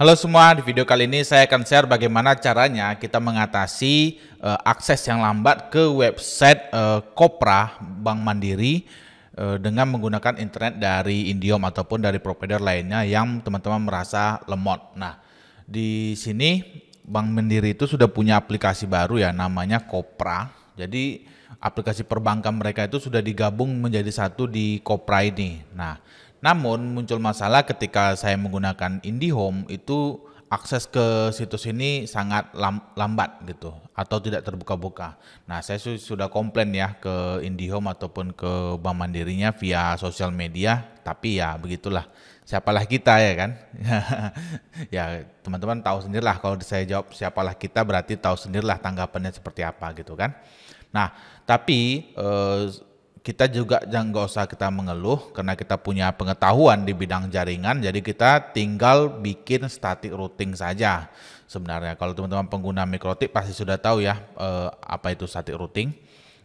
Halo semua, di video kali ini saya akan share bagaimana caranya kita mengatasi akses yang lambat ke website Kopra Bank Mandiri dengan menggunakan internet dari Indihome ataupun dari provider lainnya yang teman-teman merasa lemot. Nah, di sini Bank Mandiri itu sudah punya aplikasi baru ya, namanya Kopra. Jadi aplikasi perbankan mereka itu sudah digabung menjadi satu di Kopra ini. Nah, namun muncul masalah ketika saya menggunakan IndiHome itu akses ke situs ini sangat lambat gitu atau tidak terbuka-buka. Nah, saya sudah komplain ya ke IndiHome ataupun ke Bank Mandirinya via sosial media, tapi ya begitulah. Siapalah kita ya kan? Ya, teman-teman tahu sendirilah kalau saya jawab siapalah kita berarti tahu sendirilah tanggapannya seperti apa gitu kan. Nah, tapi kita juga jangan nggak usah kita mengeluh karena kita punya pengetahuan di bidang jaringan, jadi kita tinggal bikin static routing saja. Sebenarnya kalau teman-teman pengguna Mikrotik pasti sudah tahu ya apa itu static routing.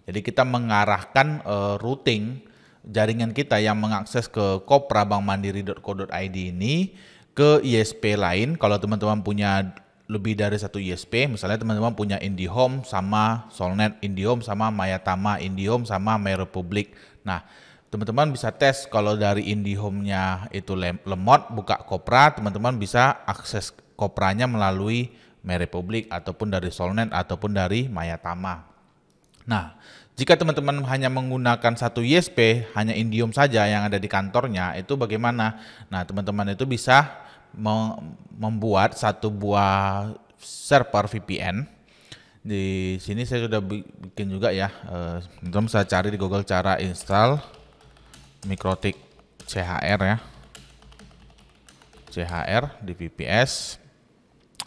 Jadi kita mengarahkan routing jaringan kita yang mengakses ke koprabankmandiri.co.id ini ke ISP lain. Kalau teman-teman punya lebih dari satu ISP, misalnya teman-teman punya IndiHome sama Solnet, IndiHome sama Mayatama, IndiHome sama MyRepublic. Nah, teman-teman bisa tes kalau dari IndiHome-nya itu lemot, buka Kopra, teman-teman bisa akses Kopranya melalui MyRepublic ataupun dari Solnet ataupun dari Mayatama. Nah, jika teman-teman hanya menggunakan satu ISP, hanya IndiHome saja yang ada di kantornya, itu bagaimana? Nah, teman-teman itu bisa membuat satu buah server VPN. Di sini saya sudah bikin juga ya. Teman-teman bisa cari di Google cara install Mikrotik CHR ya. CHR di VPS.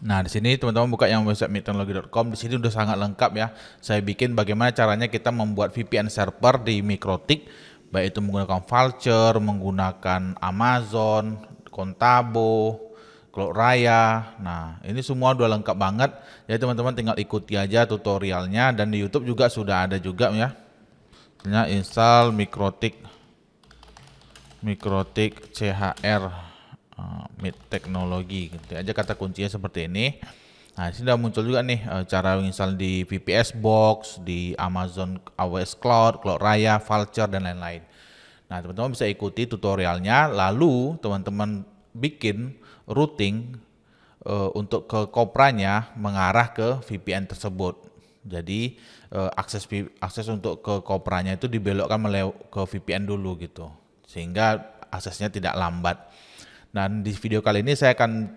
Nah, di sini teman-teman buka yang website mitteknologi.com. Di sini udah sangat lengkap ya. Saya bikin bagaimana caranya kita membuat VPN server di Mikrotik, baik itu menggunakan Vultr, menggunakan Amazon, Kontabo, Cloud Raya. Nah, ini semua udah lengkap banget. Jadi teman-teman tinggal ikuti aja tutorialnya, dan di YouTube juga sudah ada juga ya. Misalnya install Mikrotik CHR Mitteknologi, gitu aja kata kuncinya seperti ini. Nah, ini sudah muncul juga nih cara install di VPS Box, di Amazon AWS Cloud, Cloud Raya, Vultr dan lain-lain. Nah, teman-teman bisa ikuti tutorialnya, lalu teman-teman bikin routing untuk ke Kopranya mengarah ke VPN tersebut. Jadi akses untuk ke Kopranya itu dibelokkan ke VPN dulu gitu, sehingga aksesnya tidak lambat. Dan di video kali ini saya akan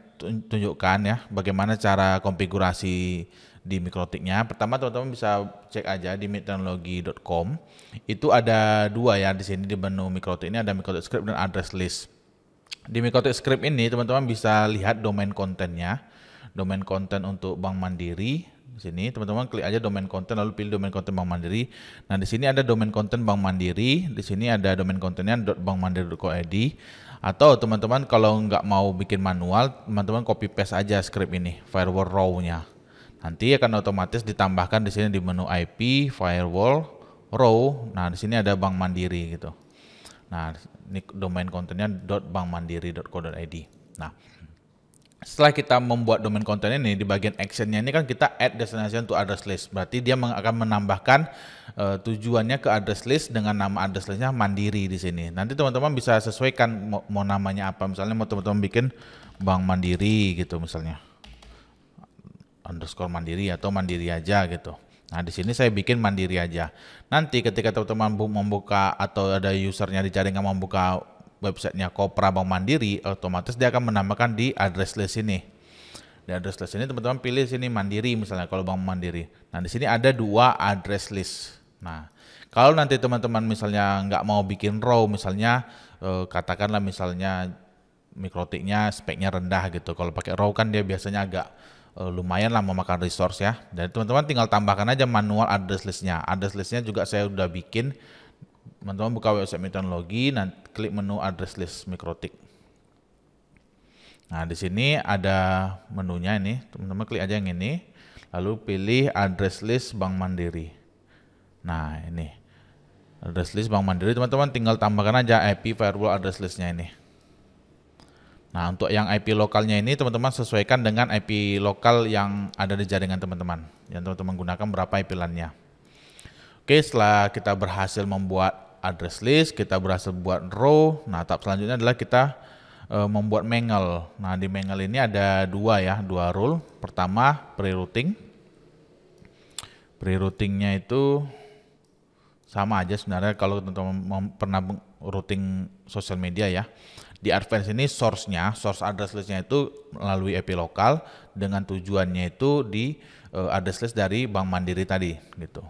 tunjukkan ya bagaimana cara konfigurasi di Mikrotiknya. Pertama teman-teman bisa cek aja di mitteknologi.com. Itu ada dua ya di sini di menu Mikrotik ini, ada Mikrotik Script dan Address List. Di Mikrotik Script ini teman-teman bisa lihat domain kontennya. Domain konten untuk Bank Mandiri. Di sini teman-teman klik aja domain konten lalu pilih domain konten Bank Mandiri. Nah, di sini ada domain konten Bank Mandiri, di sini ada domain kontennya .bankmandiri.co.id. Atau teman-teman kalau nggak mau bikin manual, teman-teman copy paste aja script ini, firewall row-nya. Nanti akan otomatis ditambahkan di sini di menu IP, firewall, row. Nah, di sini ada Bank Mandiri gitu. Nah, ini domain kontennya .bankmandiri.co.id. Nah, setelah kita membuat domain konten ini, di bagian actionnya ini kan kita add destination to address list. Berarti dia akan menambahkan tujuannya ke address list dengan nama address listnya Mandiri di sini. Nanti teman-teman bisa sesuaikan mau namanya apa. Misalnya mau teman-teman bikin Bank Mandiri gitu misalnya, underscore Mandiri atau Mandiri aja gitu. Nah, di sini saya bikin Mandiri aja. Nanti ketika teman-teman membuka atau ada usernya di jaringan membuka websitenya Kopra Bank Mandiri, otomatis dia akan menambahkan di address list ini. Di address list ini teman-teman pilih sini Mandiri misalnya kalau Bank Mandiri. Nah, di sini ada dua address list. Nah, kalau nanti teman-teman misalnya nggak mau bikin row, misalnya katakanlah misalnya Mikrotiknya speknya rendah gitu. Kalau pakai row kan dia biasanya agak lumayan lah memakan resource ya. Dan teman-teman tinggal tambahkan aja manual address listnya. Address listnya juga saya udah bikin. Teman-teman buka website mitteknologi, nanti klik menu address list Mikrotik. Nah, di sini ada menunya ini, teman-teman klik aja yang ini, lalu pilih address list Bank Mandiri. Nah, ini address list Bank Mandiri, teman-teman tinggal tambahkan aja IP firewall address listnya ini. Nah, untuk yang IP lokalnya ini teman-teman sesuaikan dengan IP lokal yang ada di jaringan teman-teman. Yang teman-teman gunakan berapa IP LAN-nya. Oke, setelah kita berhasil membuat address list, kita berhasil buat row. Nah, tahap selanjutnya adalah kita membuat mangle. Nah, di mangle ini ada dua rule. Pertama, pre-routing. Pre-routingnya itu sama aja sebenarnya kalau teman-teman pernah routing sosial media ya. Di Advance ini source address listnya itu melalui IP lokal dengan tujuannya itu di address list dari Bank Mandiri tadi gitu.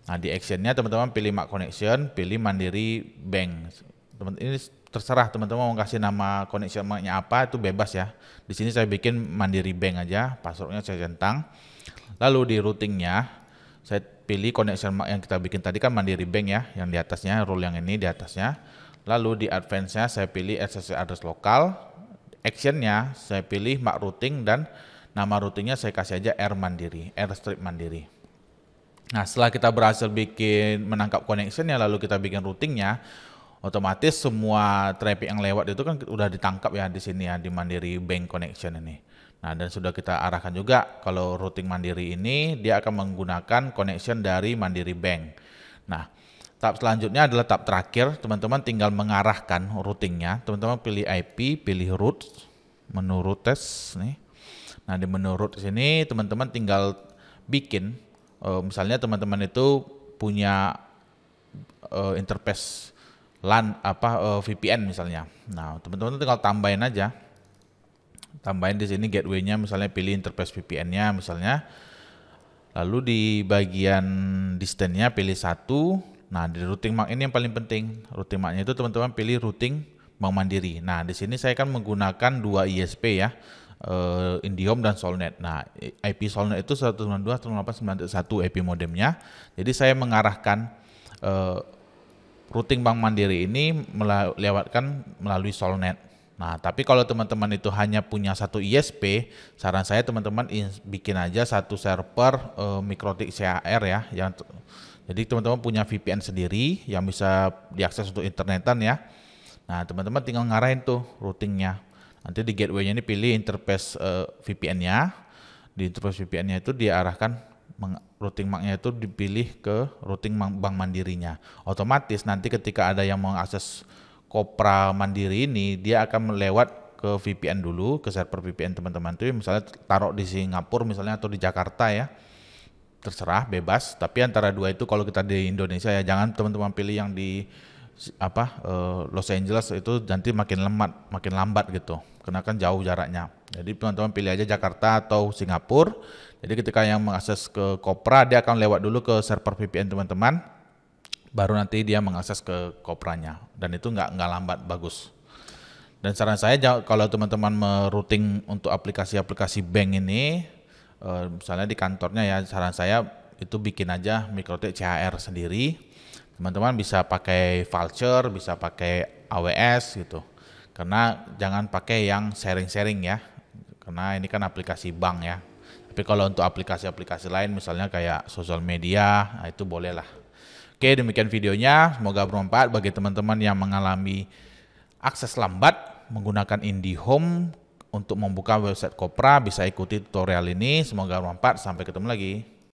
Nah, di actionnya teman-teman pilih MAC connection, pilih Mandiri Bank. Ini terserah teman-teman mau kasih nama connection MAC-nya apa, itu bebas ya. Di sini saya bikin Mandiri Bank aja, passwordnya saya centang. Lalu di routingnya saya pilih connection MAC yang kita bikin tadi kan Mandiri Bank ya, yang di atasnya, rule yang ini di atasnya. Lalu di advance-nya saya pilih SSC address lokal. Actionnya saya pilih MAC routing dan nama routingnya saya kasih aja R Mandiri, R strip Mandiri. Nah, setelah kita berhasil menangkap connection-nya, lalu kita bikin routingnya, otomatis semua traffic yang lewat itu kan udah ditangkap ya di sini ya, di Mandiri Bank Connection ini. Nah, dan sudah kita arahkan juga kalau routing Mandiri ini dia akan menggunakan connection dari Mandiri Bank. Nah, tahap selanjutnya adalah tahap terakhir, teman-teman tinggal mengarahkan routingnya. Teman-teman pilih IP, pilih route, menu routes nih. Nah, di menu route sini teman-teman tinggal bikin misalnya teman-teman itu punya interface LAN VPN misalnya. Nah, teman-teman tinggal tambahin aja. Tambahin di sini gateway-nya, misalnya pilih interface VPN-nya misalnya. Lalu di bagian distance-nya pilih 1. Nah, di routing MAC ini yang paling penting. Routing MAC-nya itu teman-teman pilih routing Bank Mandiri. Nah, di sini saya kan menggunakan 2 ISP ya. IndiHome dan Solnet. Nah, IP Solnet itu 192.168.9.1 IP modemnya. Jadi saya mengarahkan routing Bank Mandiri ini melewatkan melalui Solnet. Nah, tapi kalau teman-teman itu hanya punya satu ISP, saran saya teman-teman bikin aja satu server MikroTik CHR ya. Jadi teman-teman punya VPN sendiri yang bisa diakses untuk internetan ya. Nah, teman-teman tinggal ngarahin tuh routingnya. Nanti di gateway-nya ini pilih interface VPN-nya. Di interface VPN-nya itu diarahkan routing MAC-nya itu dipilih ke routing Bank Mandirinya. Otomatis nanti ketika ada yang mengakses Kopra Mandiri ini, dia akan melewat ke VPN dulu, ke server VPN teman-teman itu, misalnya taruh di Singapura misalnya atau di Jakarta ya. Terserah, bebas. Tapi antara dua itu kalau kita di Indonesia ya, jangan teman-teman pilih yang di Los Angeles, itu nanti makin lambat gitu, karena kan jauh jaraknya. Jadi teman-teman pilih aja Jakarta atau Singapura. Jadi ketika yang mengakses ke Kopra, dia akan lewat dulu ke server VPN teman-teman, baru nanti dia mengakses ke Kopranya, dan itu nggak lambat, bagus. Dan saran saya kalau teman-teman merouting untuk aplikasi-aplikasi bank ini, misalnya di kantornya ya, saran saya itu bikin aja MikroTik CHR sendiri. Teman-teman bisa pakai voucher, bisa pakai AWS gitu. Karena jangan pakai yang sharing-sharing ya. Karena ini kan aplikasi bank ya. Tapi kalau untuk aplikasi-aplikasi lain misalnya kayak sosial media, nah itu boleh lah. Oke, demikian videonya. Semoga bermanfaat bagi teman-teman yang mengalami akses lambat menggunakan IndiHome untuk membuka website Kopra. Bisa ikuti tutorial ini. Semoga bermanfaat. Sampai ketemu lagi.